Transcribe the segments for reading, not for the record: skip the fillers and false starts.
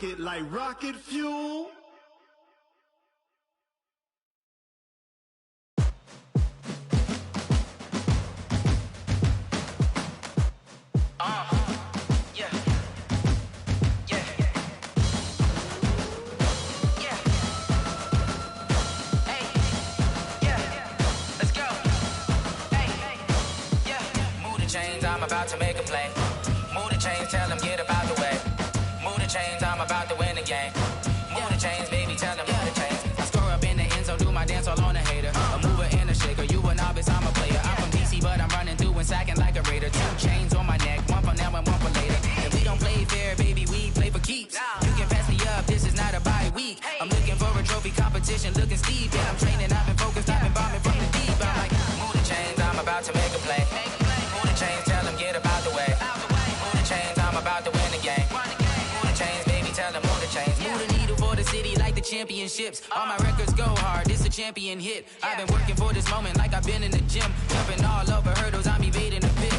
it like rocket fuel. I'm about to make a play. Move the chains, tell them get about the way. Move the chains, I'm about to win the game. Move the chains, baby, tell them move the chains. I score up in the end zone, do my dance all on a hater. A mover and a shaker, you a novice, I'm a player. I'm from DC, but I'm running through and sacking like a raider. 2 chains on my neck, one for now and one for later. If we don't play fair, baby, we play for keeps. You can pass me up, this is not a bye week. I'm looking for a trophy competition, looking steep. Yeah, I'm training, I've been focused, I've been bombing from the deep. I'm like, move the chains, I'm about to make a play. Move the chains, tell them get about the way. Move the chains, I'm about to win the game. Move the chains, baby, tell them move the chains. Move the needle for the city like the championships. All my records go hard, this a champion hit. I've been working for this moment like I've been in the gym. Jumping all over hurdles, I'm evading the pit.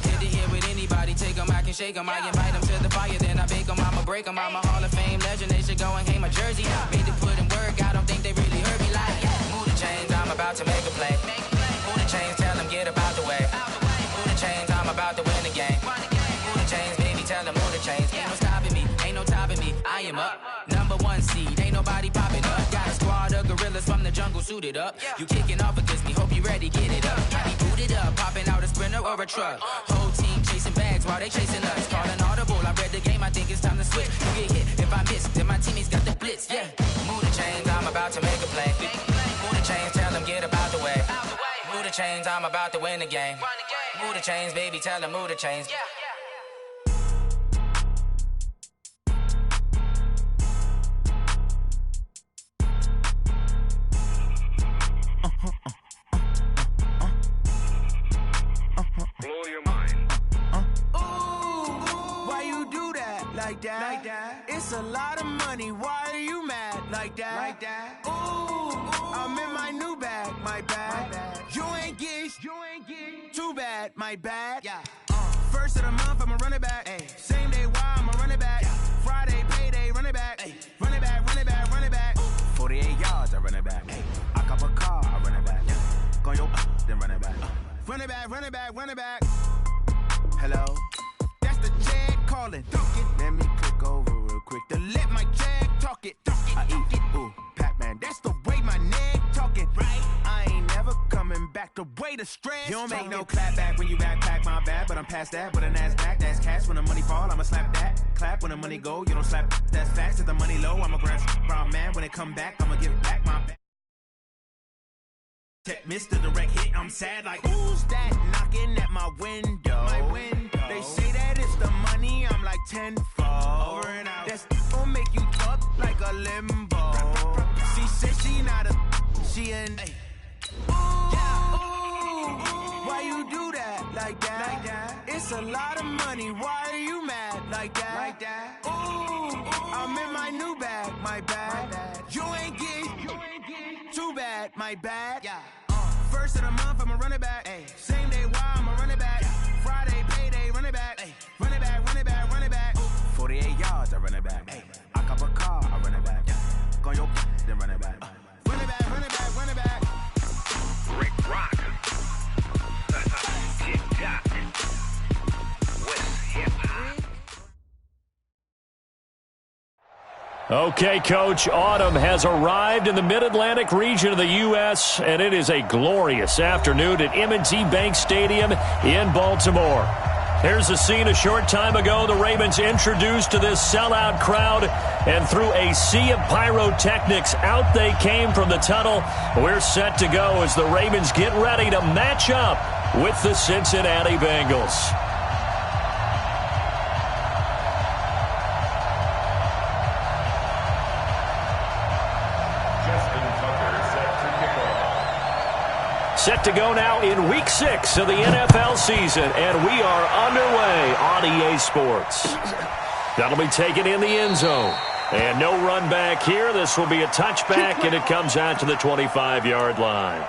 Hit the hit with anybody, take them, I can shake them. I invite them to the fire, then I bake them, I'ma break them. I'm a Hall of Fame legend, they should go and hang my jersey. Made to put in work, I don't think they really heard me like, move the chains, I'm about to make a play. Move the chains, tell them get about the way. Move the chains, I'm about to win the game. Move the chains, baby, tell them move the chains. Ain't no stopping me, ain't no topping me. I am up, #1 seed, ain't nobody popping up. Got a squad of gorillas from the jungle suited up. You kicking off against me, hope you ready, get it up. I be booted up, popping out a Sprinter or a truck. Whole team chasing bags while they chasing us. Calling audible, I read the game, I think it's time to switch. You get hit if I miss, then my teammates got the blitz, yeah. Move the chains, I'm about to make a play. Move the chains, tell them get about the way. Move the chains, I'm about to win the game. Move the chains, baby, tell them move the chains. Blow your mind. Why you do that? Like that? It's a lot of money. Why are you mad? Like that? Ooh, I'm in my new bag. My bad. You ain't get too bad. My bad. Yeah. First of the month, I'ma run it back. Ay. Same day, why I'ma run it back. Friday, payday, run it back. Ay. Run it back, run it back, run it back. 48 yards, I run it back. Ay. I cop a car, I run it back. Go yo, then run it back. Run it back, run it back, run it back. Hello? That's the check calling. Let me click over real quick to let my check talk it. I eat it, ooh, Pac-Man. That's the way my neck talking. Right? I ain't never coming back. The way the stress. You don't make no clap back when you backpack, my bad. But I'm past that with a NASDAQ. That's cash when the money fall. I'ma slap that. Clap when the money go. You don't slap. That's facts. If the money low, I'ma grab brown man. When it come back, I'ma give back my back. Mr. Direct Hit, I'm sad like, who's that knocking at my window? They say that it's the money, I'm like tenfold. Over and out. That's gon' make you talk like a limbo. She said she not a, she an, why you do that? Like that? It's a lot of money, why are you mad? Like that? Ooh, I'm in my new bag, my bad. You ain't get too bad, my bad. Yeah. First of the month, I'ma run it back. Ay. Same day, why I'ma run it back. Friday, payday, run it back. Ay. Run it back, run it back, run it back. 48 yards, I run it back. Ay. I cop a car, I run it back. Go yo, then run it back. Run it back, run it back, run it back. Rick Rock. Tick-tock. West hip-hop. Okay, Coach, autumn has arrived in the Mid-Atlantic region of the U.S., and it is a glorious afternoon at M&T Bank Stadium in Baltimore. Here's the scene a short time ago. The Ravens introduced to this sellout crowd, and through a sea of pyrotechnics, out they came from the tunnel. We're set to go as the Ravens get ready to match up with the Cincinnati Bengals. Set to go now in Week 6 of the NFL season, and we are underway on EA Sports. That'll be taken in the end zone. And no run back here. This will be a touchback, and it comes out to the 25-yard line.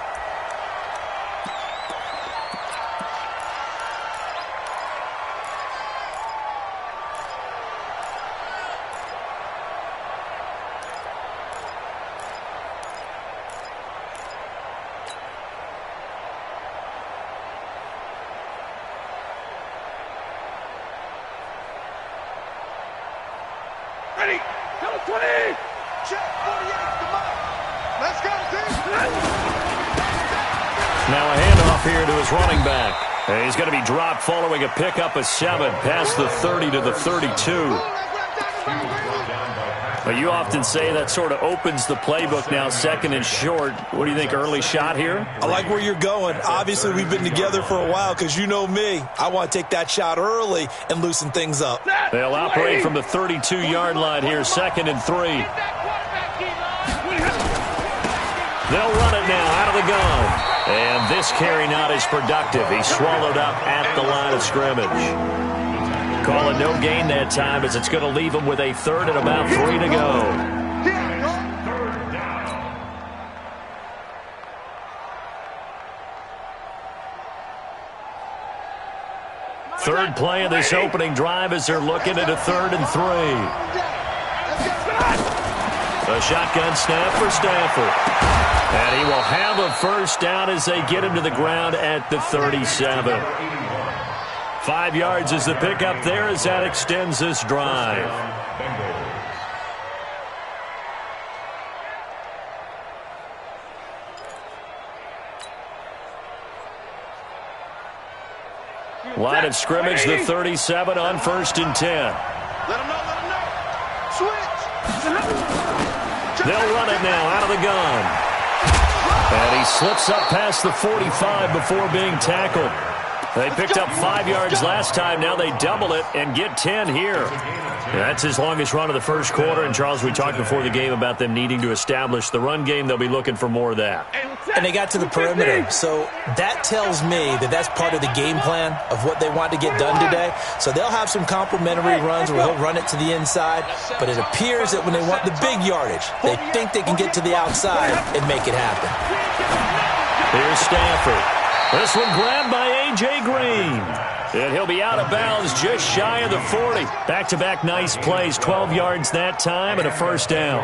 Ready. Go 20. Check 48. Come on. Let's go, team. Now a handoff here to his running back. And he's going to be dropped following a pickup of 7 past the 30 to the 32. But you often say that sort of opens the playbook now, second and short. What do you think, early shot here? I like where you're going. Obviously, we've been together for a while because you know me. I want to take that shot early and loosen things up. They'll operate from the 32-yard line here, 2nd and 3. They'll run it now out of the gun. And this carry not as productive. He's swallowed up at the line of scrimmage. Calling no gain that time as it's going to leave him with a 3rd and about 3 to go. Third play of this opening drive as they're looking at a 3rd and 3. A shotgun snap for Stafford. And he will have a first down as they get him to the ground at the 37. 5 yards is the pickup there as that extends this drive. Line of scrimmage, the 37 on 1st and 10. Let him know. Switch. They'll run it now out of the gun. And he slips up past the 45 before being tackled. They picked up 5 yards last time. Now they double it and get 10 here. That's his longest run of the first quarter. And, Charles, we talked before the game about them needing to establish the run game. They'll be looking for more of that. And they got to the perimeter. So that tells me that that's part of the game plan of what they want to get done today. So they'll have some complementary runs where he'll run it to the inside. But it appears that when they want the big yardage, they think they can get to the outside and make it happen. Here's Stafford. This one grabbed by A.J. Green. And he'll be out of bounds just shy of the 40. Back-to-back nice plays, 12 yards that time and a first down.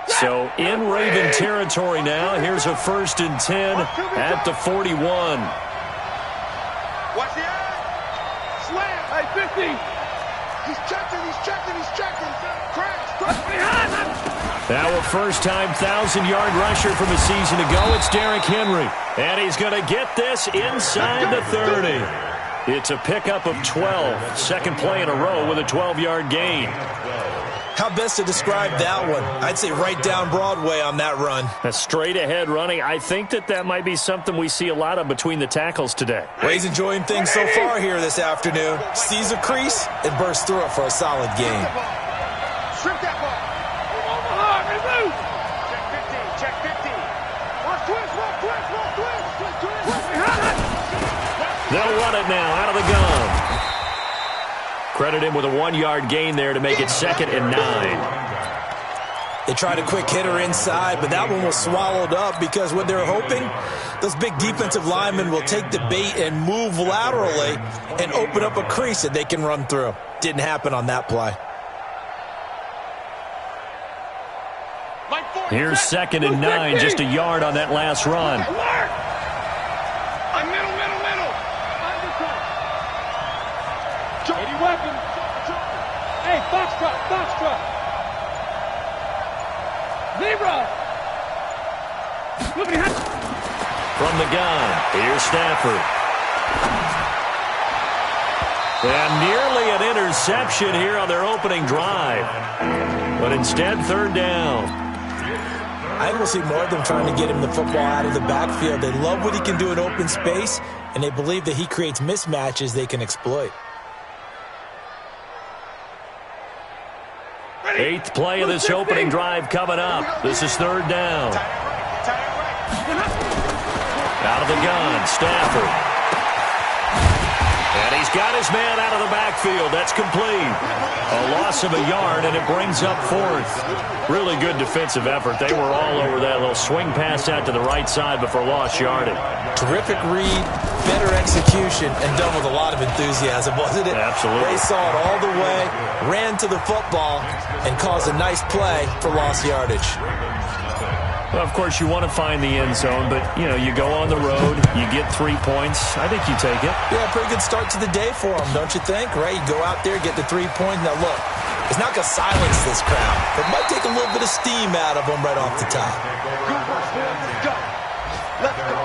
So in Raven territory now. Here's a 1st and 10 at the 41. Watch the eye. Slam. Hey, 50. He's checking. Crash. Now a first-time 1,000-yard rusher from a season ago. It's Derrick Henry. And he's going to get this inside the 30. It's a pickup of 12. Second play in a row with a 12-yard gain. How best to describe that one? I'd say right down Broadway on that run. A straight-ahead running. I think that might be something we see a lot of between the tackles today. Well, he's enjoying things so far here this afternoon. Sees a crease and bursts through it for a solid gain. Strip that ball. Remove. Check 50. Watch twist. They'll run it now out of the gun. Credit him with a 1-yard gain there to make it 2nd and 9. They tried a quick hitter inside, but that one was swallowed up because what they're hoping, those big defensive linemen will take the bait and move laterally and open up a crease that they can run through. Didn't happen on that play. Here's 2nd and 9, just a yard on that last run. Middle. Any weapon. Hey, box truck. Zebra. Look behind. From the gun, here's Stafford. And nearly an interception here on their opening drive. But instead, 3rd down. I will see more of them trying to get him the football out of the backfield. They love what he can do in open space, and they believe that he creates mismatches they can exploit. 8th play of this opening drive coming up. This is 3rd down. Out of the gun, Stafford. And he's got his man out of the backfield. That's complete. A loss of a yard, and it brings up 4th. Really good defensive effort. They were all over that little swing pass out to the right side before lost yardage. Terrific read, better execution, and done with a lot of enthusiasm, wasn't it? Absolutely. They saw it all the way, ran to the football, and caused a nice play for lost yardage. Well, of course, you want to find the end zone, but, you go on the road, you get 3 points. I think you take it. Yeah, pretty good start to the day for them, don't you think? Right? You go out there, get the 3 points. Now, look, it's not going to silence this crowd, but it might take a little bit of steam out of them right off the top. Let's go.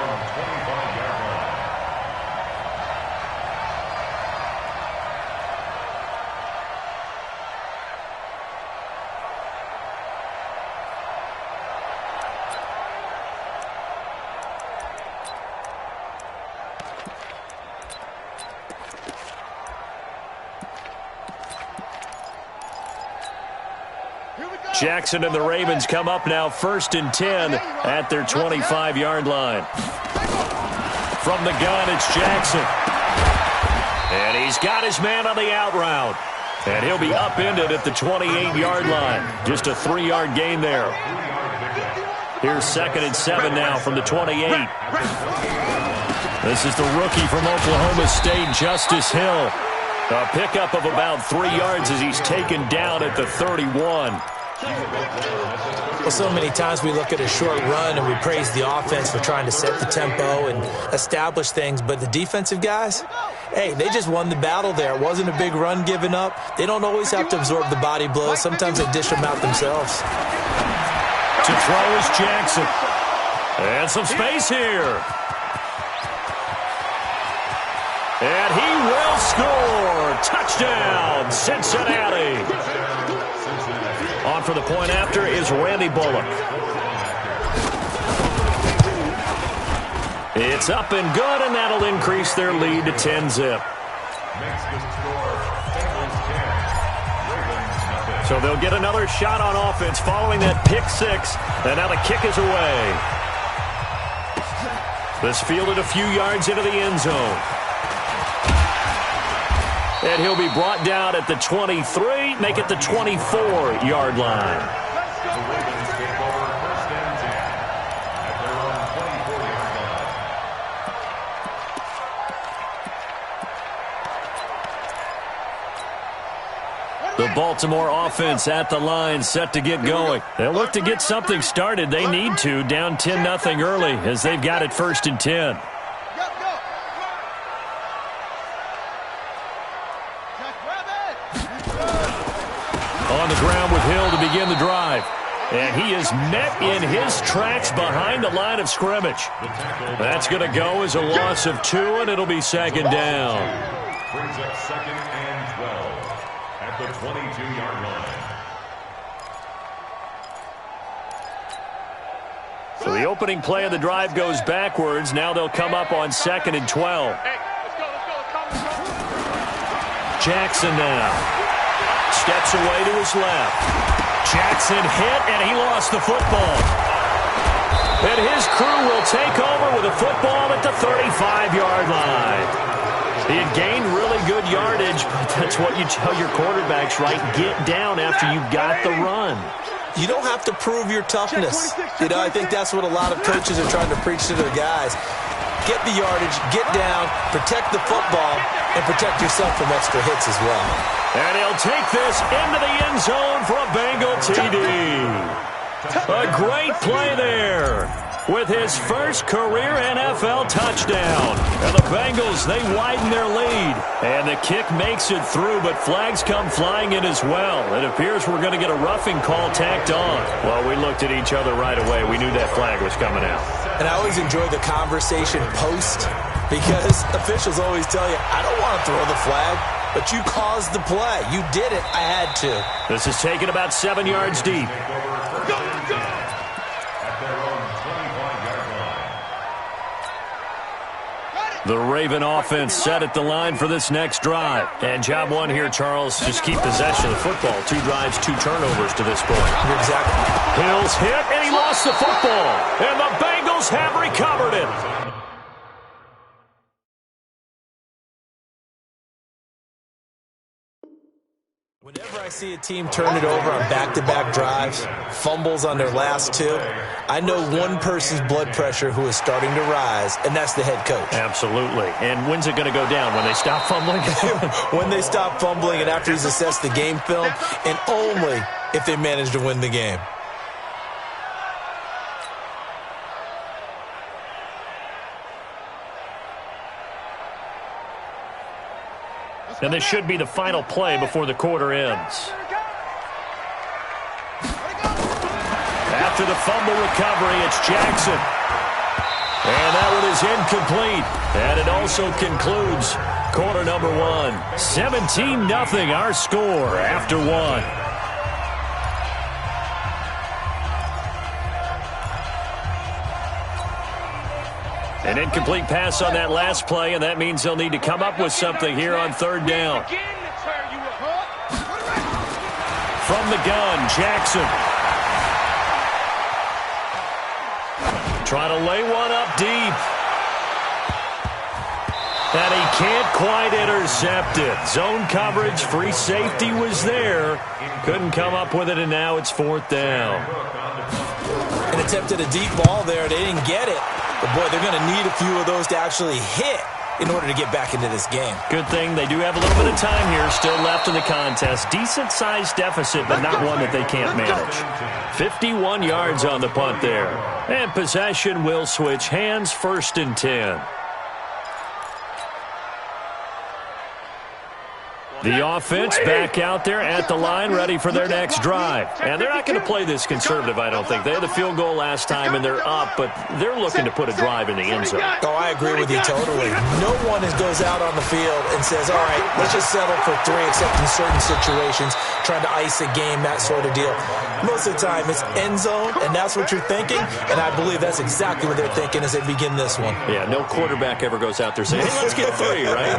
Jackson and the Ravens come up now 1st and 10 at their 25-yard line. From the gun, it's Jackson. And he's got his man on the out route. And he'll be upended at the 28-yard line. Just a 3-yard gain there. Here's 2nd and 7 now from the 28. This is the rookie from Oklahoma State, Justice Hill. A pickup of about 3 yards as he's taken down at the 31. Well, so many times we look at a short run and we praise the offense for trying to set the tempo and establish things, but the defensive guys, hey, they just won the battle there. It wasn't a big run given up. They don't always have to absorb the body blows. Sometimes they dish them out themselves. To throw is Jackson. And some space here. And he will score. Touchdown, Cincinnati. On for the point after is Randy Bullock. It's up and good, and that'll increase their lead to 10-zip. So they'll get another shot on offense following that pick six, and now the kick is away. This fielded a few yards into the end zone. And he'll be brought down at the 23, make it the 24-yard line. The Baltimore offense at the line, set to get going. They'll look to get something started. They need to, down 10-0 early as they've got it 1st and 10. On the ground with Hill to begin the drive. And he is met in his tracks behind the line of scrimmage. That's going to go as a loss of 2, and it'll be 2nd down. Brings up 2nd and 12 at the 22-yard line. So the opening play of the drive goes backwards. Now they'll come up on 2nd and 12. Jackson now. Steps away to his left. Jackson hit, and he lost the football. And his crew will take over with a football at the 35-yard line. He had gained really good yardage, but that's what you tell your quarterbacks, right? Get down after you've got the run. You don't have to prove your toughness. I think that's what a lot of coaches are trying to preach to their guys. Get the yardage, get down, protect the football, and protect yourself from extra hits as well. And he'll take this into the end zone for a Bengal TD. A great play there with his first career NFL touchdown. And the Bengals, they widen their lead. And the kick makes it through, but flags come flying in as well. It appears we're going to get a roughing call tacked on. Well, we looked at each other right away. We knew that flag was coming out. And I always enjoy the conversation post because officials always tell you, I don't want to throw the flag, but you caused the play. You did it. I had to. This is taken about 7 yards deep. The Raven offense set at the line for this next drive. And job one here, Charles, just keep possession of the football. 2 drives, 2 turnovers to this point. Exactly. Hill's hit, and he lost the football. And the Bengals have recovered it. Whenever I see a team turn it over on back-to-back drives, fumbles on their last 2, I know one person's blood pressure who is starting to rise, and that's the head coach. Absolutely. And when's it going to go down? When they stop fumbling? When they stop fumbling and after he's assessed the game film, and only if they manage to win the game. And this should be the final play before the quarter ends. After the fumble recovery, it's Jackson. And that one is incomplete. And it also concludes quarter number one. 17-0 our score after one. An incomplete pass on that last play, and that means they'll need to come up with something here on third down. From the gun, Jackson. Trying to lay one up deep. And he can't quite intercept it. Zone coverage, free safety was there. Couldn't come up with it, and now it's fourth down. And attempted a deep ball there. They didn't get it. But, boy, they're going to need a few of those to actually hit in order to get back into this game. Good thing they do have a little bit of time here still left in the contest. Decent-sized deficit, but not one that they can't manage. 51 yards on the punt there. And possession will switch hands, 1st and 10. The offense back out there at the line, ready for their next drive. And they're not going to play this conservative, I don't think. They had the field goal last time, and they're up, but they're looking to put a drive in the end zone. Oh, I agree with you totally. No one goes out on the field and says, all right, let's just settle for 3, except in certain situations, trying to ice a game, that sort of deal. Most of the time, it's end zone, and that's what you're thinking, and I believe that's exactly what they're thinking as they begin this one. Yeah, no quarterback ever goes out there saying, hey, let's get 3, right?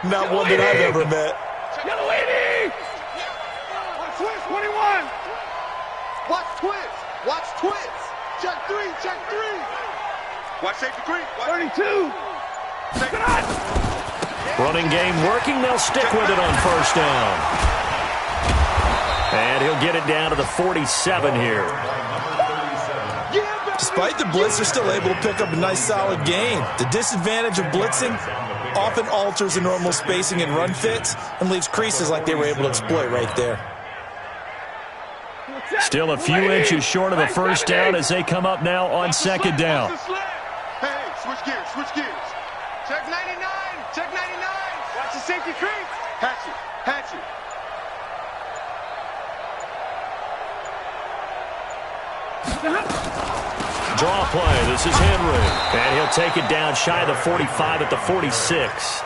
Not one that I've ever met. Yellow 80! Twist, 21! Watch twist! Watch twist! Check 3, check 3! Watch safety 3! 32! Running game working. They'll stick with it on first down. And he'll get it down to the 47 here. Despite the blitz, they're still able to pick up a nice solid gain. The disadvantage of blitzing often alters the normal spacing and run fits and leaves creases like they were able to exploit right there. Still a few inches short of a first down as they come up now on second down. Hey, switch gears, switch gears. Check 99, check 99. Watch the safety creep. Hatch it, hatch it. Draw play. This is Henry. And he'll take it down shy of the 45 at the 46.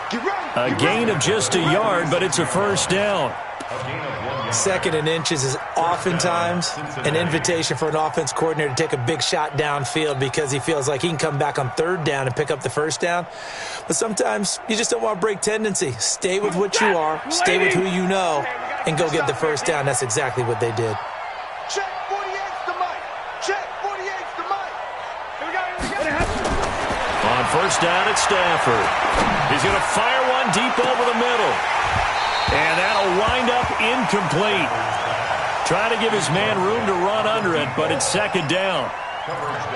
A gain of just a yard, but it's a first down. 2nd and inches is oftentimes an invitation for an offense coordinator to take a big shot downfield because he feels like he can come back on 3rd down and pick up the first down. But sometimes you just don't want to break tendency. Stay with what you are, stay with who you know, and go get the first down. That's exactly what they did. Check 48's the mic. Check 48's the mic. Here we go, here we go. On first down, it's Stafford. He's going to fire one deep over the middle. And that'll wind up incomplete. Trying to give his man room to run under it, but it's 2nd down.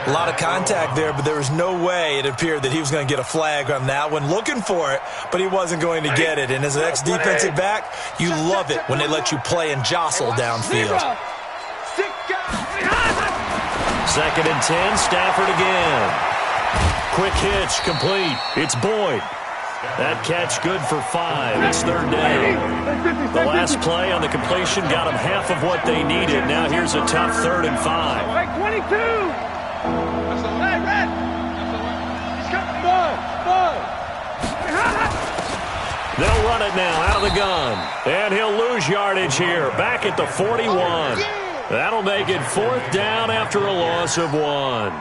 A lot of contact there, but there was no way it appeared that he was going to get a flag on that one. Looking for it, but he wasn't going to get it. And as an ex-defensive back, you love it when they let you play and jostle downfield. 2nd and 10, Stafford again. Quick hitch, complete. It's Boyd. That catch good for 5. It's 3rd down. The last play on the completion got them half of what they needed. Now here's a tough 3rd and 5. Right, 22. Hey, Red. He's coming. Bud. They'll run it now out of the gun. And he'll lose yardage here. Back at the 41. That'll make it 4th down after a loss of 1.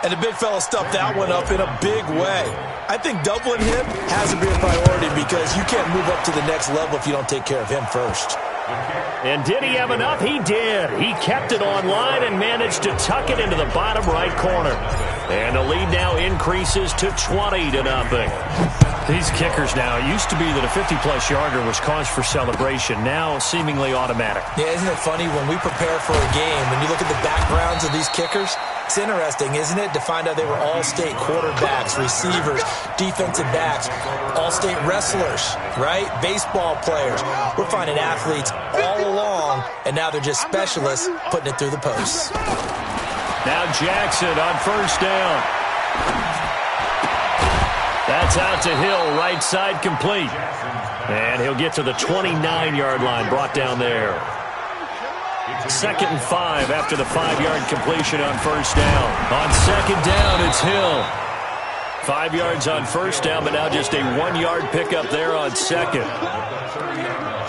And the big fella stuffed that one up in a big way. I think doubling him has to be a priority because you can't move up to the next level if you don't take care of him first. And did he have enough? He did. He kept it online and managed to tuck it into the bottom right corner. And the lead now increases to 20-0. These kickers now, it used to be that a 50-plus yarder was cause for celebration. Now seemingly automatic. Yeah, isn't it funny when we prepare for a game, when you look at the backgrounds of these kickers, it's interesting, isn't it, to find out they were all-state quarterbacks, receivers, defensive backs, all-state wrestlers, right? Baseball players. We're finding athletes all along, and now they're just specialists putting it through the posts. Now Jackson on first down. That's out to Hill, right side complete. And he'll get to the 29-yard line, brought down there. 2nd and 5 after the 5-yard completion on first down. On 2nd down, it's Hill. 5 yards on first down, but now just a 1-yard pickup there on 2nd.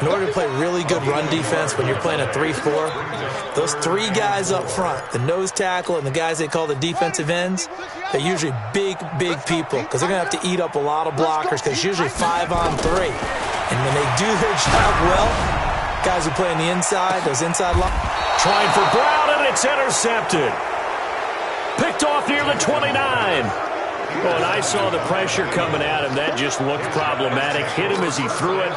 In order to play really good run defense when you're playing a 3-4, those 3 guys up front, the nose tackle and the guys they call the defensive ends, they're usually big people because they're going to have to eat up a lot of blockers because it's usually 5 on 3. And when they do their job well, guys who play on the inside, those inside lines. Trying for Brown, and it's intercepted. Picked off near the 29. When I saw the pressure coming at him, that just looked problematic. Hit him as he threw it,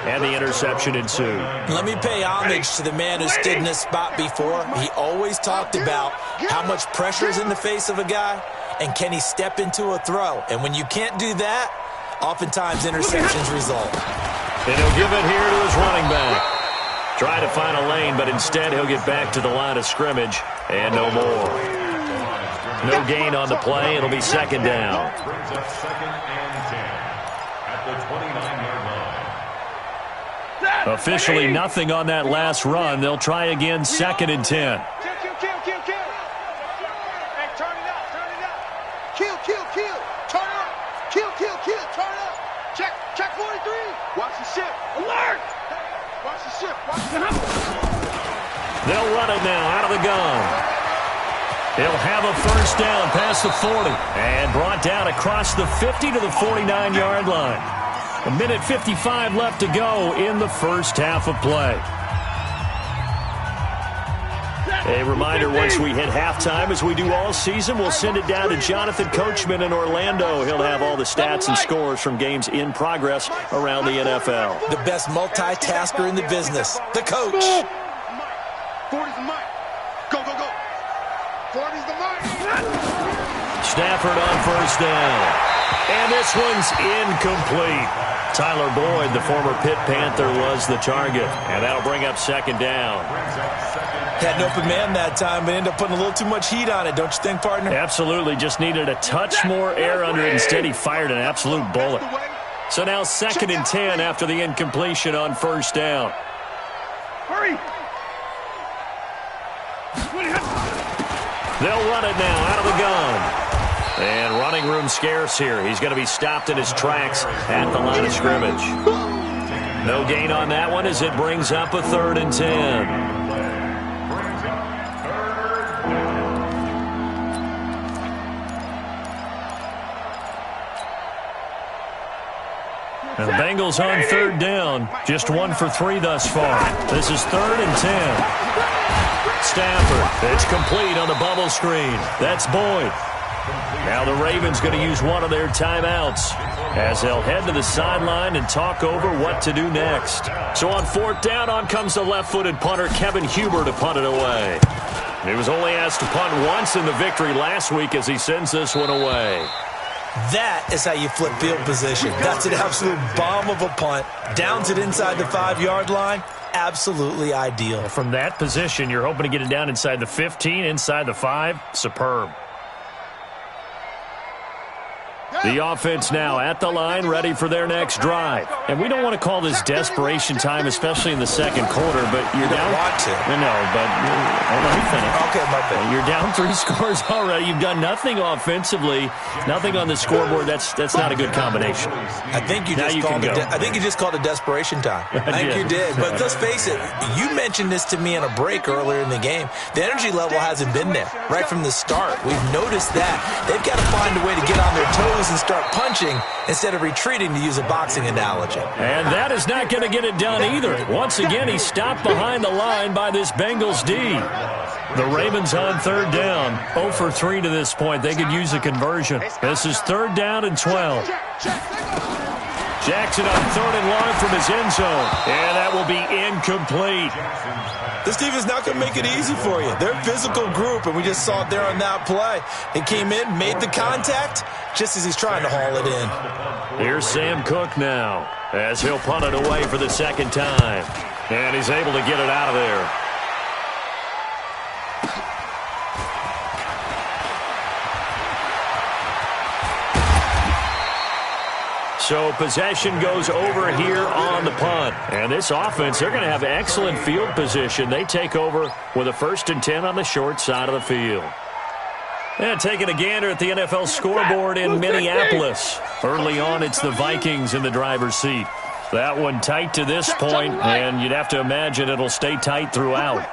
and the interception ensued. Let me pay homage to the man who stood in this spot before. He always talked about how much pressure is in the face of a guy, and can he step into a throw. And when you can't do that, oftentimes interceptions result. And he'll give it here to his running back. Try to find a lane, but instead he'll get back to the line of scrimmage, and no more. No gain on the play. It'll be 2nd down. Brings up 2nd and 10 at the 29-yard line. Officially nothing on that last run. They'll try again, 2nd and 10. Kill. Hey, turn it up. Kill. Turn up. Kill. Turn up. Check 43. Watch the ship. Alert. Watch the ship. They'll run it now out of the gun. He'll have a first down past the 40 and brought down across the 50 to the 49-yard line. 1:55 left to go in the first half of play. A reminder, once we hit halftime, as we do all season, we'll send it down to Jonathan Coachman in Orlando. He'll have all the stats and scores from games in progress around the NFL. The best multitasker in the business, the coach. 40's the mic. Go. 40's the mic. Stafford on first down. And this one's incomplete. Tyler Boyd, the former Pitt Panther, was the target. And that'll bring up 2nd down. Had an open man that time, but ended up putting a little too much heat on it, don't you think, partner? Absolutely. Just needed a touch more air under it. Instead, he fired an absolute bullet. So now 2nd and 10 after the incompletion on first down. Hurry. They'll run it now out of the gun. And running room scarce here. He's going to be stopped in his tracks at the line of scrimmage. No gain on that one as it brings up a 3rd and 10. And the Bengals on 3rd down. Just 1 for 3 thus far. This is 3rd and 10. Stafford, it's complete on the bubble screen. That's Boyd. Now the Ravens going to use one of their timeouts as they'll head to the sideline and talk over what to do next. So on 4th down, on comes the left-footed punter Kevin Huber to punt it away. He was only asked to punt once in the victory last week as he sends this one away. That is how you flip field position. That's an absolute bomb of a punt. Downs it inside the 5-yard line. Absolutely ideal. From that position, you're hoping to get it down inside the 15, inside the 5. Superb. The offense now at the line, ready for their next drive. And we don't want to call this desperation time, especially in the 2nd quarter, but you're down. Want to. No, but let me finish. Okay, my bad. You're down 3 scores already. You've done nothing offensively, nothing on the scoreboard. That's not a good combination. I think you just called it desperation time. I think you did. But let's face it, you mentioned this to me in a break earlier in the game. The energy level hasn't been there right from the start. We've noticed that. They've got to find a way to get on their toes and start punching instead of retreating, to use a boxing analogy. And that is not going to get it done either. Once again, he's stopped behind the line by this Bengals D. The Ravens on 3rd down. 0 for 3 to this point. They could use a conversion. This is 3rd down and 12. Jackson on 3rd and long from his end zone. And that will be incomplete. This team is not going to make it easy for you. They're a physical group, and we just saw it there on that play. He came in, made the contact, just as he's trying to haul it in. Here's Sam Cook now, as he'll punt it away for the 2nd time. And he's able to get it out of there. So possession goes over here on the punt. And this offense, they're going to have excellent field position. They take over with a 1st and 10 on the short side of the field. And taking a gander at the NFL scoreboard in Minneapolis. Early on, it's the Vikings in the driver's seat. That one tight to this point, and you'd have to imagine it'll stay tight throughout.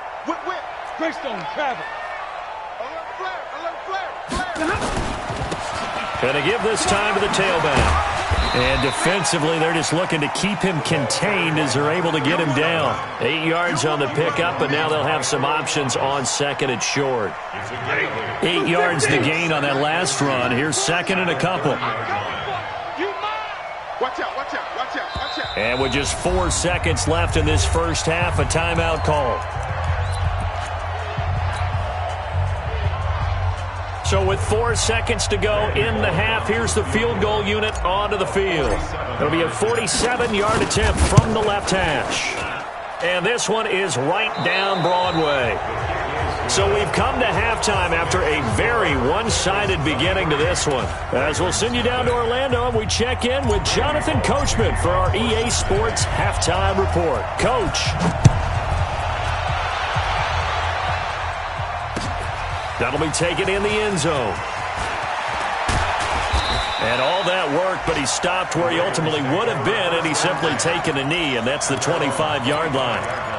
Going to give this time to the tailback. And defensively, they're just looking to keep him contained as they're able to get him down. 8 yards on the pickup, but now they'll have some options on 2nd and short. 8 yards the gain on that last run. Here's 2nd and a couple. Watch out, watch out, watch out, watch out. And with just 4 seconds left in this first half, a timeout call. So with 4 seconds to go in the half, here's the field goal unit onto the field. It'll be a 47-yard attempt from the left hash. And this one is right down Broadway. So we've come to halftime after a very one-sided beginning to this one. As we'll send you down to Orlando, and we check in with Jonathan Coachman for our EA Sports Halftime Report. Coach. That'll be taken in the end zone. And all that work, but he stopped where he ultimately would have been, and he's simply taken a knee, and that's the 25-yard line.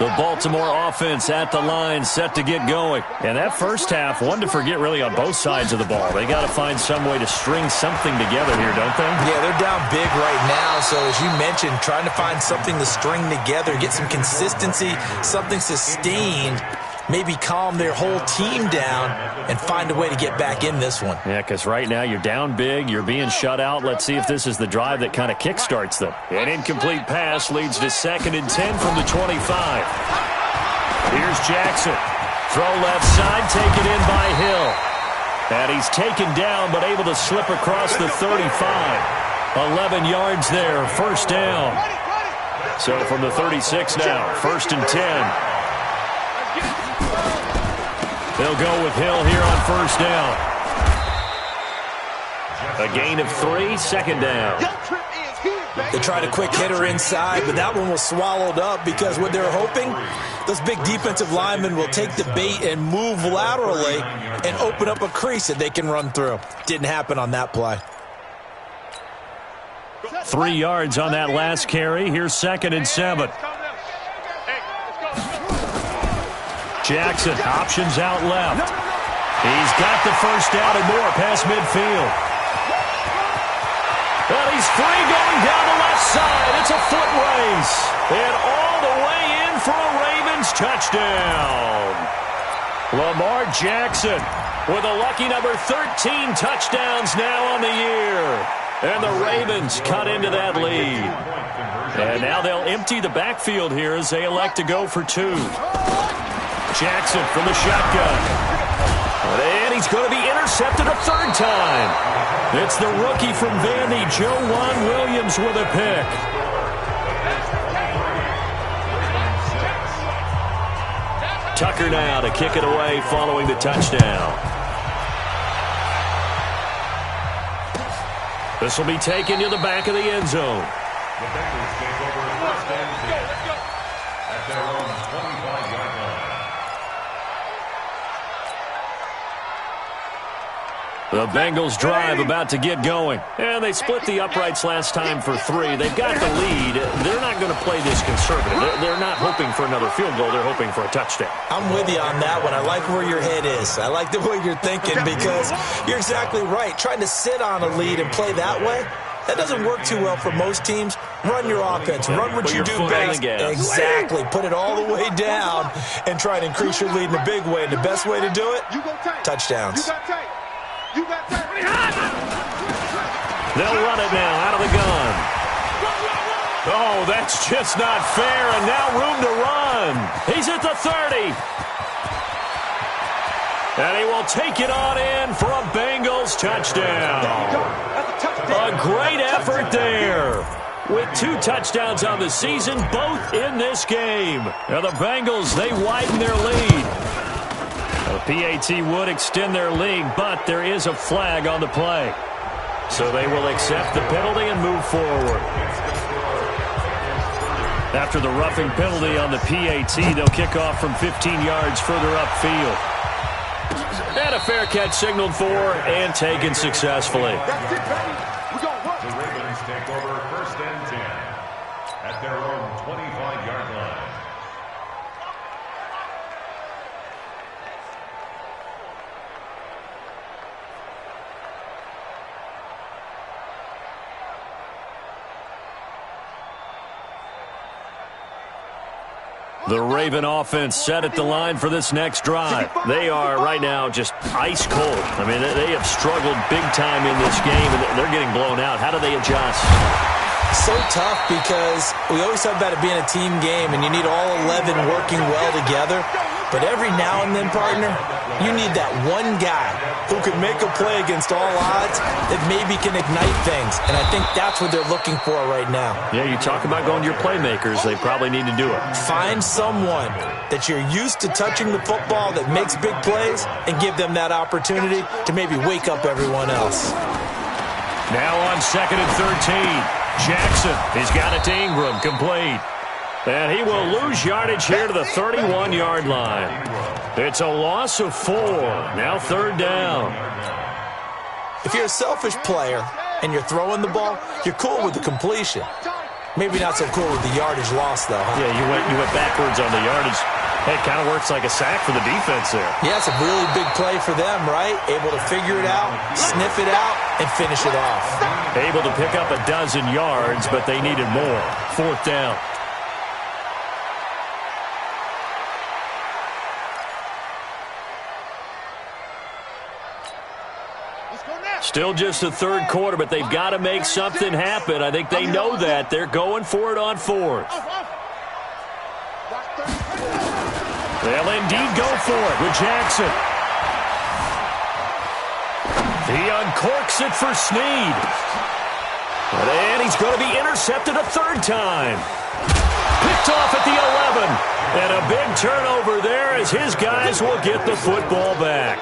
The Baltimore offense at the line, set to get going. And that first half, one to forget really on both sides of the ball. They got to find some way to string something together here, don't they? Yeah, they're down big right now. So as you mentioned, trying to find something to string together, get some consistency, something sustained, maybe calm their whole team down and find a way to get back in this one. Yeah, because right now you're down big, you're being shut out. Let's see if this is the drive that kind of kickstarts them. An incomplete pass leads to 2nd and 10 from the 25. Here's Jackson. Throw left side, taken in by Hill. And he's taken down but able to slip across the 35. 11 yards there, 1st down. So from the 36 now, 1st and 10. They'll go with Hill here on 1st down. A gain of 3, 2nd down. They tried a quick hitter inside, but that one was swallowed up because what they're hoping, those big defensive linemen will take the bait and move laterally and open up a crease that they can run through. Didn't happen on that play. 3 yards on that last carry. Here's 2nd and 7. Jackson, options out left. He's got the 1st down and more past midfield. Well, he's free going down the left side. It's a foot race. And all the way in for a Ravens touchdown. Lamar Jackson with a lucky number 13 touchdowns now on the year. And the Ravens cut into that lead. And now they'll empty the backfield here as they elect to go for 2. Jackson from the shotgun. And he's going to be intercepted a 3rd time. It's the rookie from Vandy, Joejuan Williams, with a pick. Tucker now to kick it away following the touchdown. This will be taken to the back of the end zone. The Bengals take over 1st and 10 at their own 25-yard line. The Bengals drive about to get going. And they split the uprights last time for 3. They've got the lead. They're not going to play this conservative. They're not hoping for another field goal. They're hoping for a touchdown. I'm with you on that one. I like where your head is. I like the way you're thinking because you're exactly right. Trying to sit on a lead and play that way, that doesn't work too well for most teams. Run your offense. Run what you do best. Exactly. Put it all the way down and try to increase your lead in a big way. And the best way to do it, touchdowns. You got that. They'll run it now out of the gun. Oh, that's just not fair, and now room to run. He's at the 30. And he will take it on in for a Bengals touchdown. A great effort there. With 2 touchdowns on the season, both in this game. Now the Bengals, they widen their lead. The PAT would extend their lead, but there is a flag on the play. So they will accept the penalty and move forward. After the roughing penalty on the PAT, they'll kick off from 15 yards further upfield. And a fair catch signaled for and taken successfully. That's it, baby. We gon' work. The Ravens take over 1st and 10 at their own 25-yard line. The Raven offense set at the line for this next drive. They are right now just ice cold. I mean, they have struggled big time in this game, and they're getting blown out. How do they adjust? So tough because we always talk about it being a team game, and you need all 11 working well together. But every now and then, partner, you need that one guy who can make a play against all odds that maybe can ignite things. And I think that's what they're looking for right now. Yeah, you talk about going to your playmakers. They probably need to do it. Find someone that you're used to touching the football that makes big plays and give them that opportunity to maybe wake up everyone else. Now on 2nd and 13. Jackson, he's got it to Ingram, complete. And he will lose yardage here to the 31-yard line. It's a loss of 4. Now 3rd down. If you're a selfish player and you're throwing the ball, you're cool with the completion. Maybe not so cool with the yardage loss, though, huh? Yeah, you went backwards on the yardage. Hey, it kind of works like a sack for the defense there. Yeah, it's a really big play for them, right? Able to figure it out, sniff it out, and finish it off. Able to pick up a dozen yards, but they needed more. 4th down. Still just the 3rd quarter, but they've got to make something happen. I think they know that. They're going for it on 4th. They'll indeed go for it with Jackson. He uncorks it for Snead. And he's going to be intercepted a 3rd time. Picked off at the 11. And a big turnover there as his guys will get the football back.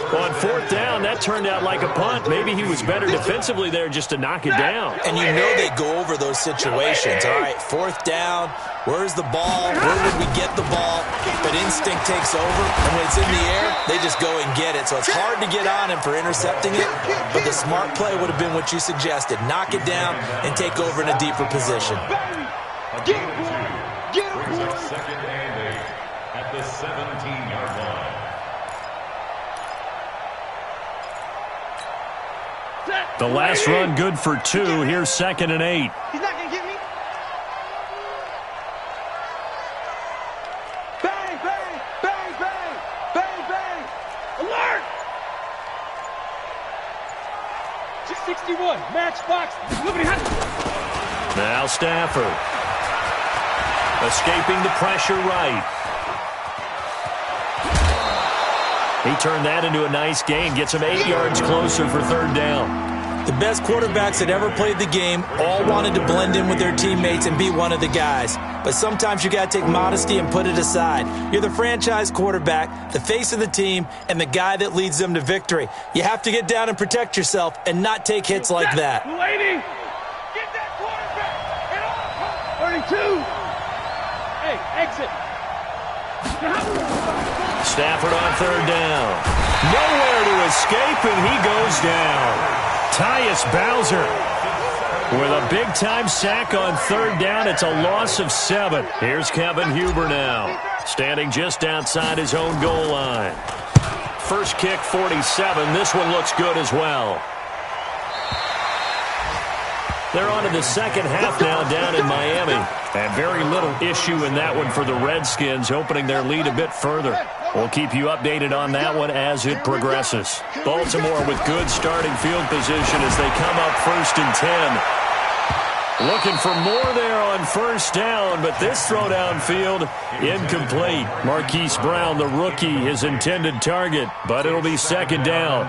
On 4th down, that turned out like a punt. Maybe he was better defensively there just to knock it down. And you know they go over those situations. All right, 4th down, where's the ball? Where would we get the ball? But instinct takes over, and when it's in the air, they just go and get it. So it's hard to get on him for intercepting it, but the smart play would have been what you suggested. Knock it down and take over in a deeper position. Get him, boy. Get him, boy. 2nd and 8 at the 17-yard line. The last run good for 2. Here's 2nd and 8. He's not going to get me. Bang, bang, bang, bang, bang, bang. Alert! 661, matchbox. Look at him. Now Stafford. Escaping the pressure right. He turned that into a nice gain. Gets him 8 yards closer for 3rd down. The best quarterbacks that ever played the game all wanted to blend in with their teammates and be one of the guys. But sometimes you got to take modesty and put it aside. You're the franchise quarterback, the face of the team, and the guy that leads them to victory. You have to get down and protect yourself and not take hits like that. Lady, get that quarterback. 32. Hey, exit. Stafford on 3rd down. Nowhere to escape, and he goes down. Tyus Bowser with a big-time sack on 3rd down. It's a loss of 7. Here's Kevin Huber now, standing just outside his own goal line. First kick, 47. This one looks good as well. They're on to the 2nd half now down in Miami. And very little issue in that one for the Redskins, opening their lead a bit further. We'll keep you updated on that one as it progresses. Baltimore with good starting field position as they come up 1st and 10. Looking for more there on 1st down, but this throw downfield incomplete. Marquise Brown, the rookie, his intended target, but it'll be 2nd down.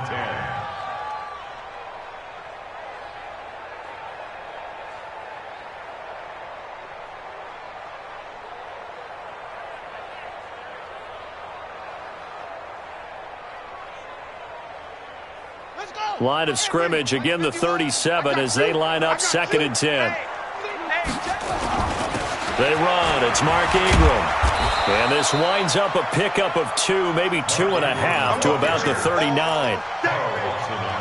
Let's go. line of scrimmage. Again, the 37 as they line up 2nd and 10. They run. It's Mark Ingram. And this winds up a pickup of 2, maybe 2.5 to about the 39.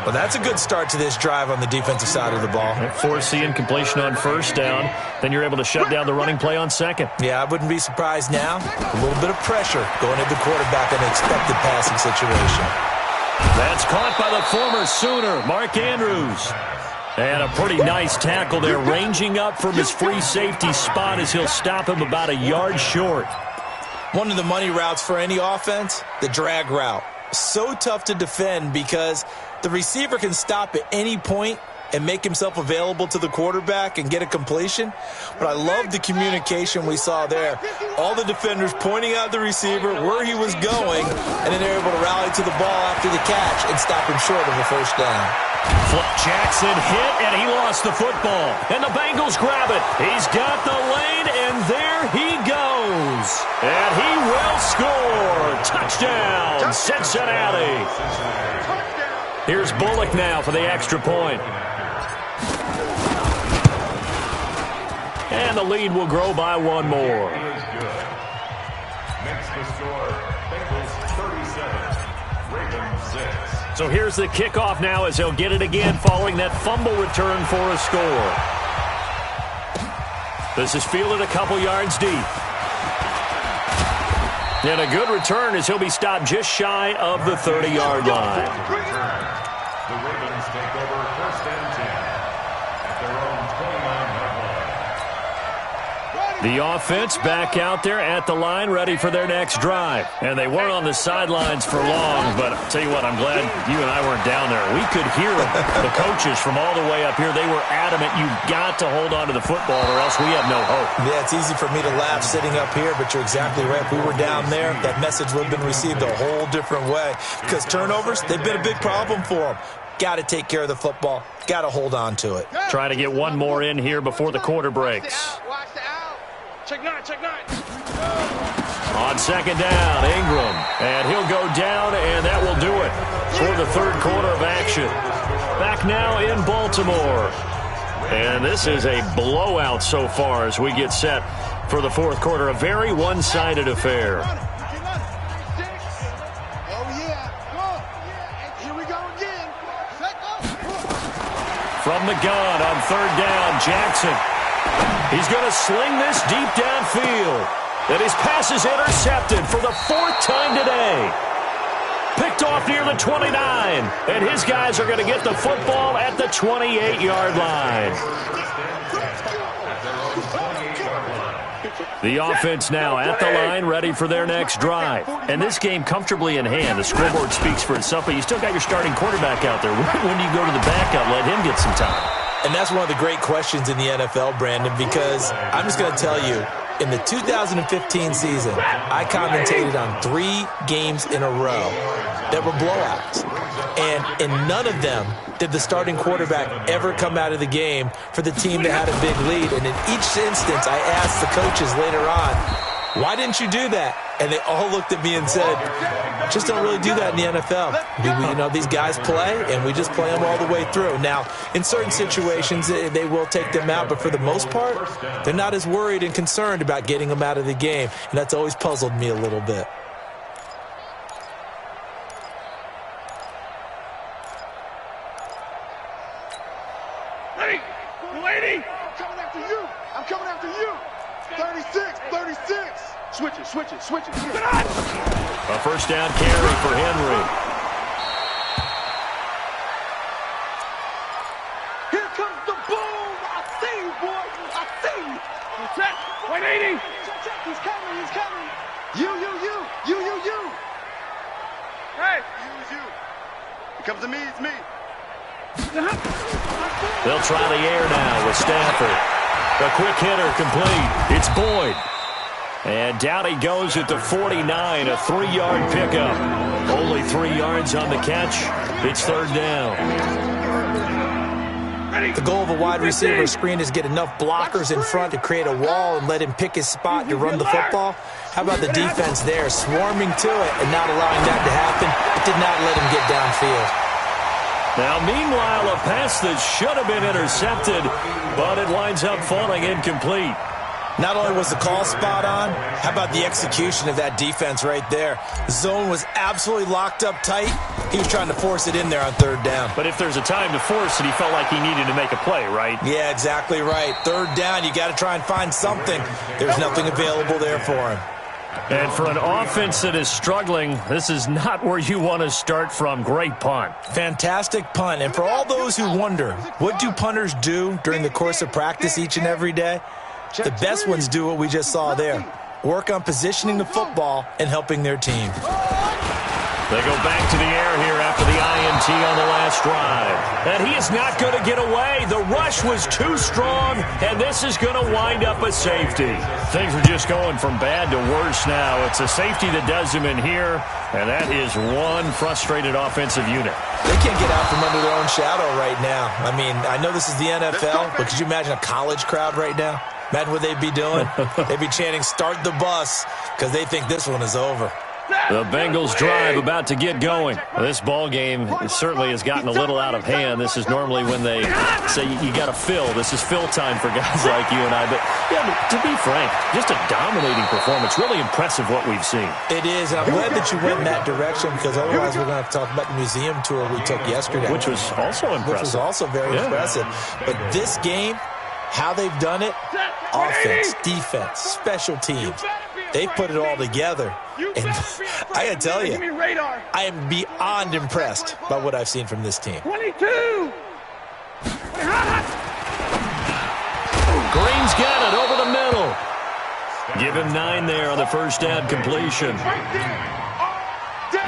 Well, that's a good start to this drive on the defensive side of the ball. Forcing completion on 1st down. Then you're able to shut down the running play on 2nd. Yeah, I wouldn't be surprised now. A little bit of pressure going at the quarterback in an expected passing situation. That's caught by the former Sooner, Mark Andrews. And a pretty nice tackle there, ranging up from his free safety spot as he'll stop him about a yard short. One of the money routes for any offense, the drag route. So tough to defend because the receiver can stop at any point and make himself available to the quarterback and get a completion. But I love the communication we saw there. All the defenders pointing out the receiver, where he was going, and then they're able to rally to the ball after the catch and stop him short of a 1st down. Jackson hit, and he lost the football. And the Bengals grab it. He's got the lane, and there he goes. And he will score. Touchdown, Cincinnati. Here's Bullock now for the extra point. And the lead will grow by 1 more. Makes the score Bengals 37, Ravens 6. So here's the kickoff now as he'll get it again following that fumble return for a score. This is fielded a couple yards deep. And a good return as he'll be stopped just shy of the 30-yard line. The Ravens take over 1st and 10 at their own 29-yard line. The offense back out there at the line, ready for their next drive. And they weren't on the sidelines for long, but I'll tell you what, I'm glad you and I weren't down there. We could hear the coaches from all the way up here. They were adamant, you've got to hold on to the football or else we have no hope. Yeah, it's easy for me to laugh sitting up here, but you're exactly right. If we were down there, that message would have been received a whole different way. Because turnovers, they've been a big problem for them. Got to take care of the football. Got to hold on to it. Try to get one more in here before the quarter breaks. Check 9, check 9. On 2nd down, Ingram. And he'll go down, and that will do it for the 3rd quarter of action. Back now in Baltimore. And this is a blowout so far as we get set for the 4th quarter. A very one-sided affair. Oh, yeah. Go. Here we go again. From the gun on 3rd down, Jackson. He's going to sling this deep downfield. And his pass is intercepted for the 4th time today. Picked off near the 29. And his guys are going to get the football at the 28-yard line. The offense now at the line, ready for their next drive. And this game comfortably in hand. The scoreboard speaks for itself, but you still got your starting quarterback out there. When do you go to the backup, let him get some time? And that's one of the great questions in the NFL, Brandon, because I'm just going to tell you, in the 2015 season, I commentated on 3 games in a row that were blowouts. And in none of them did the starting quarterback ever come out of the game for the team that had a big lead. And in each instance, I asked the coaches later on, why didn't you do that? And they all looked at me and said, just don't really do that in the NFL. These guys play, and we just play them all the way through. Now, in certain situations, they will take them out, but for the most part, they're not as worried and concerned about getting them out of the game, and that's always puzzled me a little bit. Lady! I'm coming after you! I'm coming after you! 36, 36! Switch it. A 1st down carry for Henry. Here comes the boom! I see you, boy! I see you! Check! 180! Check! He's coming! You! Hey! You! Here comes the me, it's me! They'll try the air now with Stafford. A quick hitter complete. It's Boyd. And down he goes at the 49, a 3-yard pickup. Only 3 yards on the catch. It's 3rd down. The goal of a wide receiver screen is get enough blockers in front to create a wall and let him pick his spot to run the football. How about the defense there, swarming to it and not allowing that to happen? It did not let him get downfield. Now, meanwhile, a pass that should have been intercepted, but it winds up falling incomplete. Not only was the call spot on, how about the execution of that defense right there? The zone was absolutely locked up tight. He was trying to force it in there on third down. But if there's a time to force it, he felt like he needed to make a play, right? Yeah, exactly right. Third down, you got to try and find something. There's nothing available there for him. And for an offense that is struggling, this is not where you want to start from. Great punt. Fantastic punt. And for all those who wonder, what do punters do during the course of practice each and every day? The best ones do what we just saw there. Work on positioning the football and helping their team. They go back to the air here after the INT on the last drive. And he is not going to get away. The rush was too strong, and this is going to wind up a safety. Things are just going from bad to worse now. It's a safety that does him in here, and that is one frustrated offensive unit. They can't get out from under their own shadow right now. I mean, I know this is the NFL, but could you imagine a college crowd right now? Imagine what they'd be doing. They'd be chanting, "Start the bus," because they think this one is over. The Bengals drive about to get going. This ball game certainly has gotten a little out of hand. This is normally when they say you got to fill. This is fill time for guys like you and I. But yeah, to be frank, just a dominating performance. Really impressive what we've seen. It is, and I'm glad that you went in that direction, because otherwise we're going to have to talk about the museum tour we took yesterday. Which was also impressive. Which was also very impressive. But this game, how they've done it, offense, defense, special teams, they've put it all together. And I got to tell you, I am beyond impressed by what I've seen from this team. 22! Green's got it over the middle. Give him 9 there on the first down completion.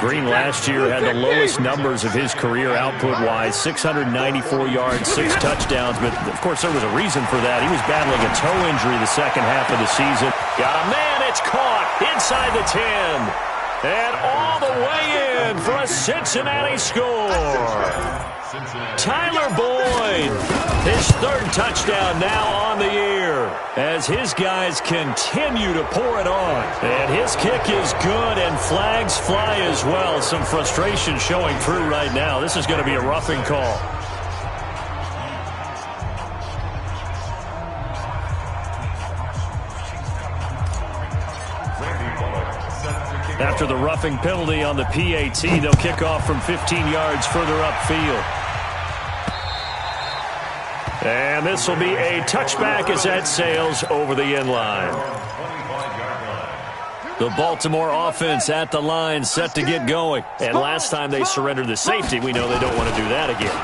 Green last year had the lowest numbers of his career output-wise, 694 yards, 6 touchdowns. But, of course, there was a reason for that. He was battling a toe injury the second half of the season. Got a man, it's caught inside the 10. And all the way in for a Cincinnati score. Tyler Boyd, his 3rd touchdown now on the year as his guys continue to pour it on. And his kick is good, and flags fly as well. Some frustration showing through right now. This is going to be a roughing call. After the roughing penalty on the PAT, they'll kick off from 15 yards further upfield. And this will be a touchback as that sails over the end line. The Baltimore offense at the line, set to get going. And last time they surrendered the safety, we know they don't want to do that again.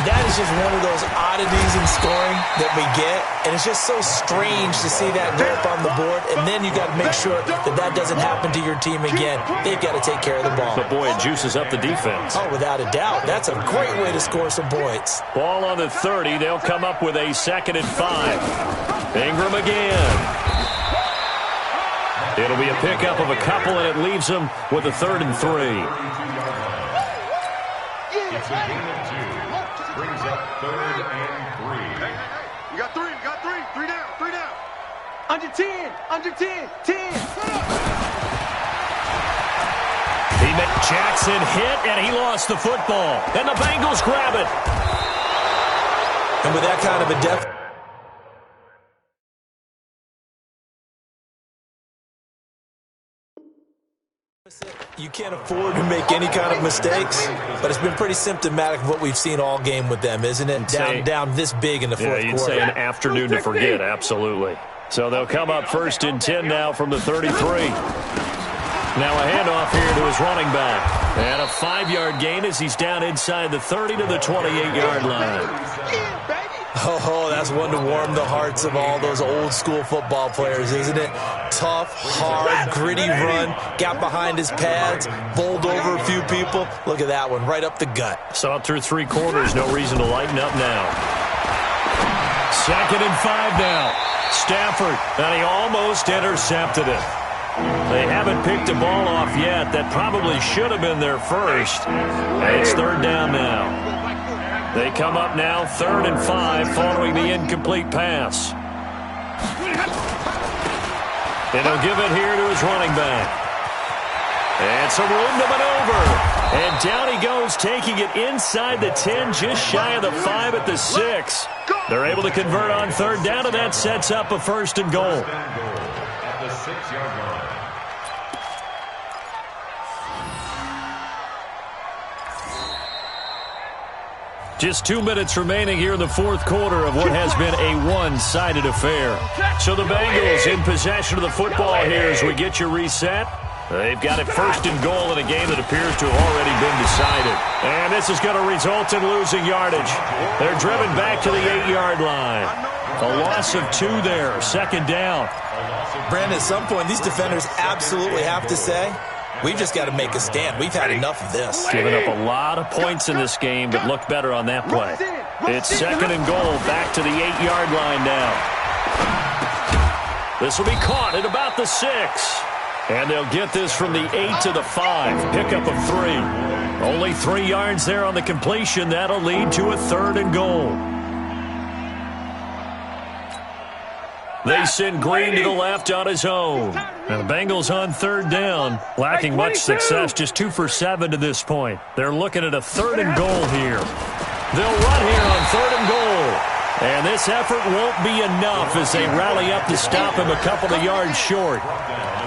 That is just one of those oddities in scoring that we get, and it's just so strange to see that go up on the board, and then you got to make sure that that doesn't happen to your team again. They've got to take care of the ball. But boy, it juices up the defense. Oh, without a doubt. That's a great way to score some points. Ball on the 30. They'll come up with a 2nd and 5. Ingram again. It'll be a pickup of a couple, and it leaves them with a 3rd and 3. It's a gain of 2. Brings up 3rd and 3. You got 3, 3 down, 3 down. Under 10, 10. He met Jackson hit, and he lost the football. And the Bengals grab it. And with that kind of a depth, you can't afford to make any kind of mistakes, but it's been pretty symptomatic of what we've seen all game with them, isn't it? Down this big in the fourth quarter. You'd say an afternoon to forget, absolutely. So they'll come up 1st and 10 now from the 33. Now a handoff here to his running back. And a 5-yard gain as he's down inside the 30 to the 28-yard line. Oh, that's one to warm the hearts of all those old-school football players, isn't it? Tough, hard, gritty run, got behind his pads, bowled over a few people. Look at that one, right up the gut. Saw it through 3 quarters, no reason to lighten up now. 2nd and 5 now. Stafford, and he almost intercepted it. They haven't picked a ball off yet. That probably should have been their first. And it's 3rd down now. They come up now 3rd and 5 following the incomplete pass. And he'll give it here to his running back. And some room to maneuver. And down he goes, taking it inside the 10, just shy of the 5 at the 6. They're able to convert on third down, and that sets up a 1st and goal. At the 6-yard line. Just 2 minutes remaining here in the 4th quarter of what has been a one-sided affair. So the Bengals in possession of the football here as we get you reset. They've got it 1st and goal in a game that appears to have already been decided. And this is going to result in losing yardage. They're driven back to the 8-yard line. A loss of 2 there, 2nd down. Brandon, at some point, these defenders absolutely have to say, we've just got to make a stand. We've had enough of this. Giving up a lot of points in this game, but looked better on that play. It's 2nd and goal, back to the 8-yard line now. This will be caught at about the 6. And they'll get this from the 8 to the 5. Pickup of 3. Only 3 yards there on the completion. That'll lead to a 3rd and goal. They send Green to the left on his own. And the Bengals on 3rd down, lacking much success, just 2 for 7 to this point. They're looking at a 3rd and goal here. They'll run here on 3rd and goal. And this effort won't be enough as they rally up to stop him a couple of yards short.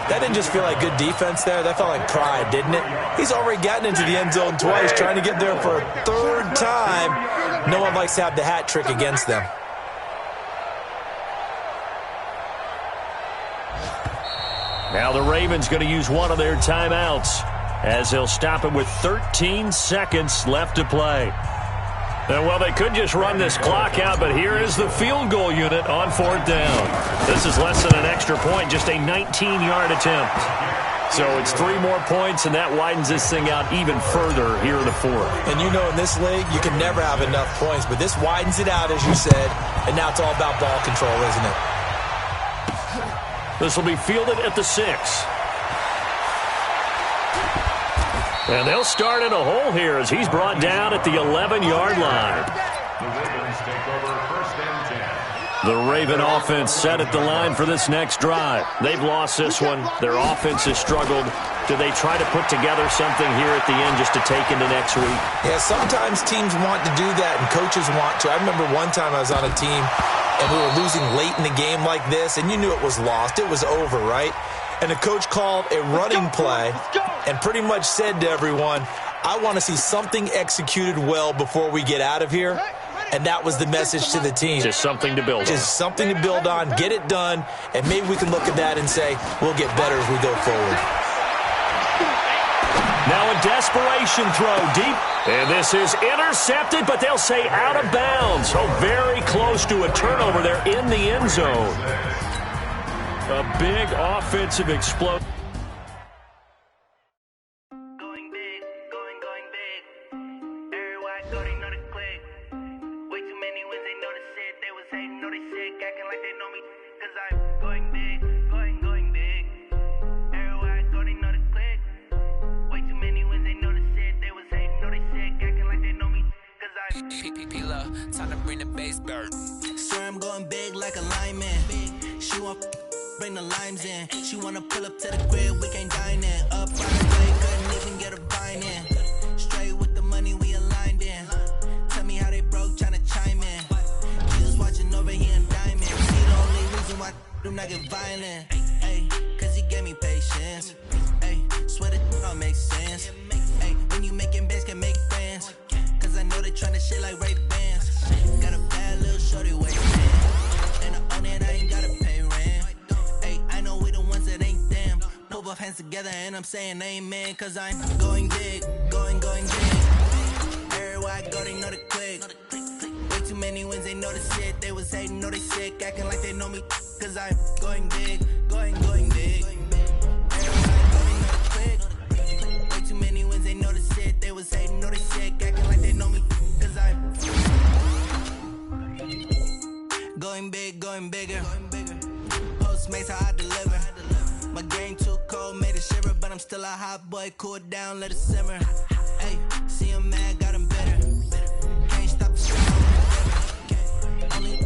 That didn't just feel like good defense there. That felt like pride, didn't it? He's already gotten into the end zone twice, trying to get there for a 3rd time. No one likes to have the hat trick against them. Now the Ravens going to use one of their timeouts as they'll stop him with 13 seconds left to play. And, well, they could just run this clock out, but here is the field goal unit on 4th down. This is less than an extra point, just a 19-yard attempt. So it's 3 more points, and that widens this thing out even further here in the 4th. And you know in this league, you can never have enough points, but this widens it out, as you said, and now it's all about ball control, isn't it? This will be fielded at the 6. And they'll start in a hole here as he's brought down at the 11-yard line. The Ravens take over 1st and 10. The Raven offense set at the line for this next drive. They've lost this one. Their offense has struggled. Do they try to put together something here at the end just to take into next week? Yeah, sometimes teams want to do that and coaches want to. I remember one time I was on a team and we were losing late in the game like this, and you knew it was lost. It was over, right? And the coach called a running play and pretty much said to everyone, I want to see something executed well before we get out of here. And that was the message to the team. Just something to build on. Just something to build on, get it done, and maybe we can look at that and say, we'll get better as we go forward. Now a desperation throw deep. And this is intercepted, but they'll say out of bounds. So very close to a turnover there in the end zone. A big offensive explosion. Going big, going big. Everywhere I go, they know the click. Way too many wins, they know the shit. They was hating, know they sick, acting like they know me. Cause I'm going big, going big. Everywhere I go, they know the click. Way too many wins, they know the shit. They was hating, know they sick, acting like they know me. Cause I'm P-P-P-Love, time to bring the bass bird. Swear I'm going big like a lineman. She want bring the limes in. She wanna pull up to the crib, we can't dine in. Up Friday, couldn't even get a vine in. Straight with the money we aligned in. Tell me how they broke, tryna chime in. He was watching over here in diamond. He the only reason why do not get violent. Ay, cause he gave me patience. Ay, swear that all makes sense. Ay, when you making bands, can make friends. Cause I know they tryna shit like Ray-Bans. Got a bad little shorty waiting. And I own it, I ain't gotta pay rent. Ay, I know we the ones that ain't them. Put both hands together and I'm saying amen. Cause I'm going big, going big. Everywhere I go, they know the click. Way too many wins, they know the shit. They was hating, know they sick, acting like they know me. Cause I'm going big, going big. Everywhere I go, they know the click. Way too many wins, they know the shit. They was hating, know they sick, acting like they know me. Cause I'm going big, going bigger. Postmates how I deliver. My game too cold, made it shiver, but I'm still a hot boy. Cool down, let it simmer. Hey, see him mad, got him bitter. Can't stop the show. Only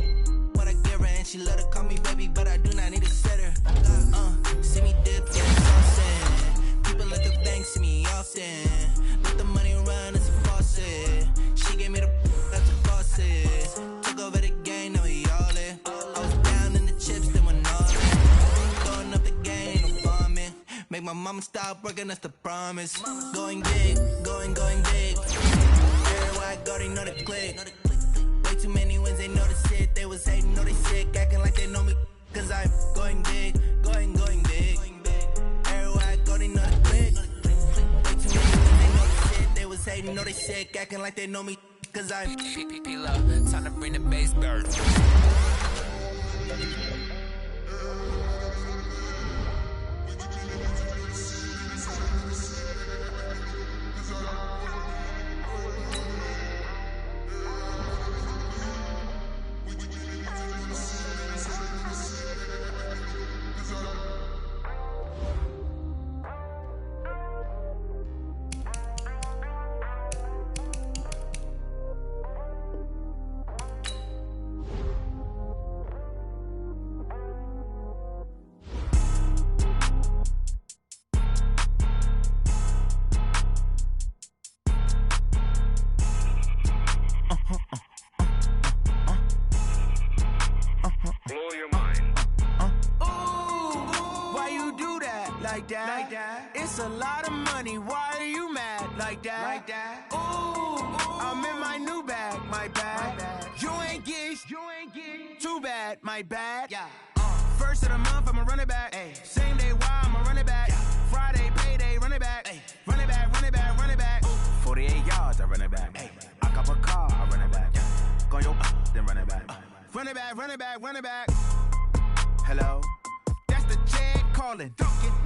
what I give her, and she let her call me baby, but I do not need a sitter. See me dip, yeah, saucing. People at the bank see me often. With the money my mama stopped working, that's the promise. Going big, going big. Everywhere I go, they know the click. Way too many wins, they know the shit. They was hating, know they sick, acting like they know me. Cause I'm going big, going big. Everywhere I go, they know the click. Way too many wins, they know the shit. They was hating, know they sick, acting like they know me. Cause I'm time to bring the bass bird. It's a lot of money, why are you mad like that? Ooh, I'm in my new bag, my bad. You ain't get too bad, my bad. Yeah. First of the month, I'ma run it back. Ay. Same day, why I'ma run it back. Yeah. Friday, payday, run it back. Ay. Run it back, run it back, run it back. 48 yards, I run it back. Ay. I cop a car, I run it back. Yeah. Go your then run it back. Run it back, run it back, run it back. Hello? That's the check calling.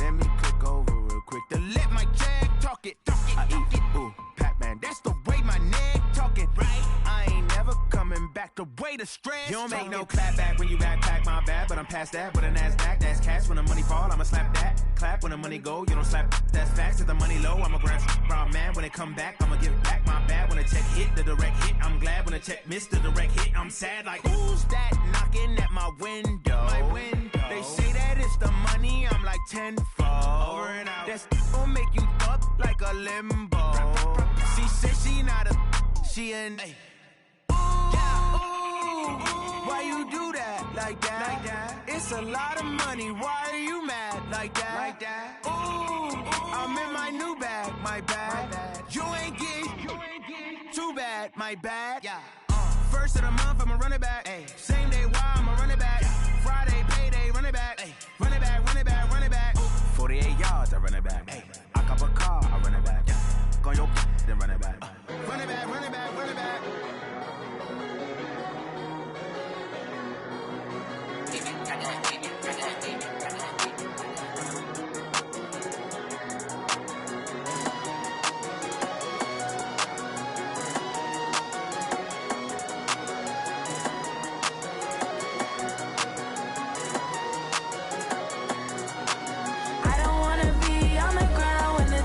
Let me click over real quick to let my check talk it. I eat, ooh, Pac-Man, that's the way my neck talking. Right? I ain't never coming back the way the stress. You don't make no clap back when you backpack, my bad, but I'm past that. With a NASDAQ, that's cash. When the money fall, I'ma slap that. Clap when the money go, you don't slap. That's facts. If the money low, I'ma grab brown man. When it come back, I'ma give back my bad. When the check hit, the direct hit, I'm glad. When the check missed the direct hit, I'm sad. Like, who's that knocking at my window? My window. They say that it's the money, I'm like tenfold. Over and out. That's gon' make you up like a limbo. She said she not a, she an. Ooh, why you do that like that? It's a lot of money, why are you mad like that? Ooh, I'm in my new bag, my bad. You ain't get too bad, my bad. Yeah. First of the month, I'ma run it back. Ay. Same day, why I'ma run it back. Friday, payday, run it back. Ay. Run it back, run it back, run it back. 48 yards, I run it back. Ay. I cop a car, I run it back. Yeah. Go your then run it back. Run it back, run it back, run it back.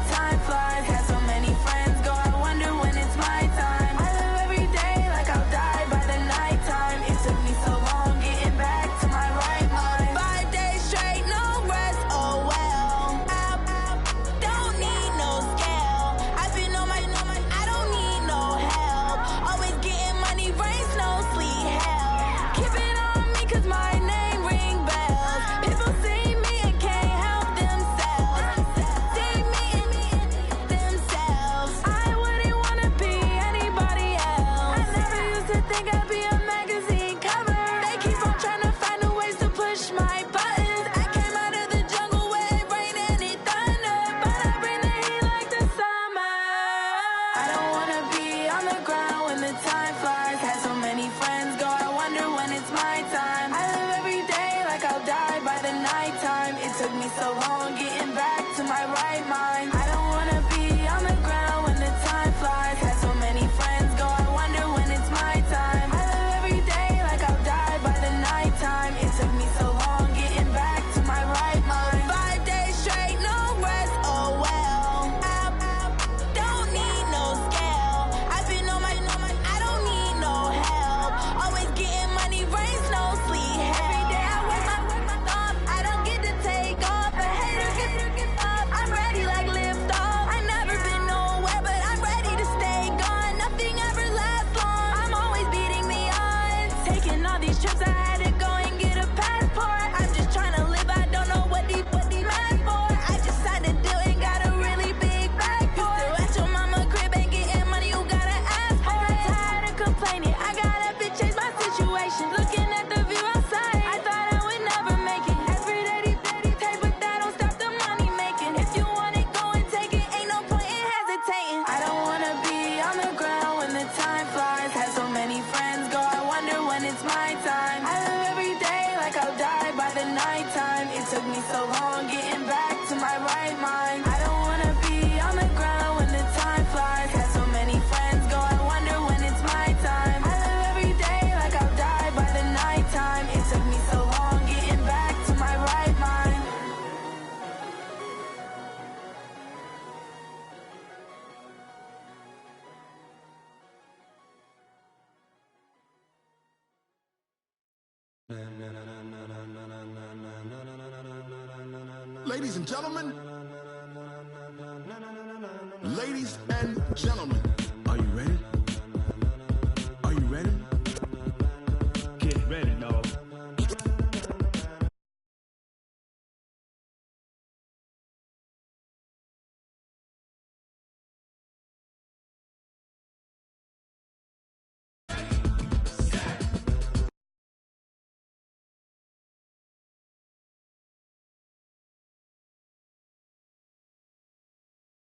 Time flies, had so many friends go, I wonder when it's my time. me so long getting back to my right mind. I don't wanna be on the ground when the time flies. Had so many friends go, I wonder when it's my time. I live every day like I'll die by the nighttime. It took me so long getting back to my right mind. Ladies and gentlemen,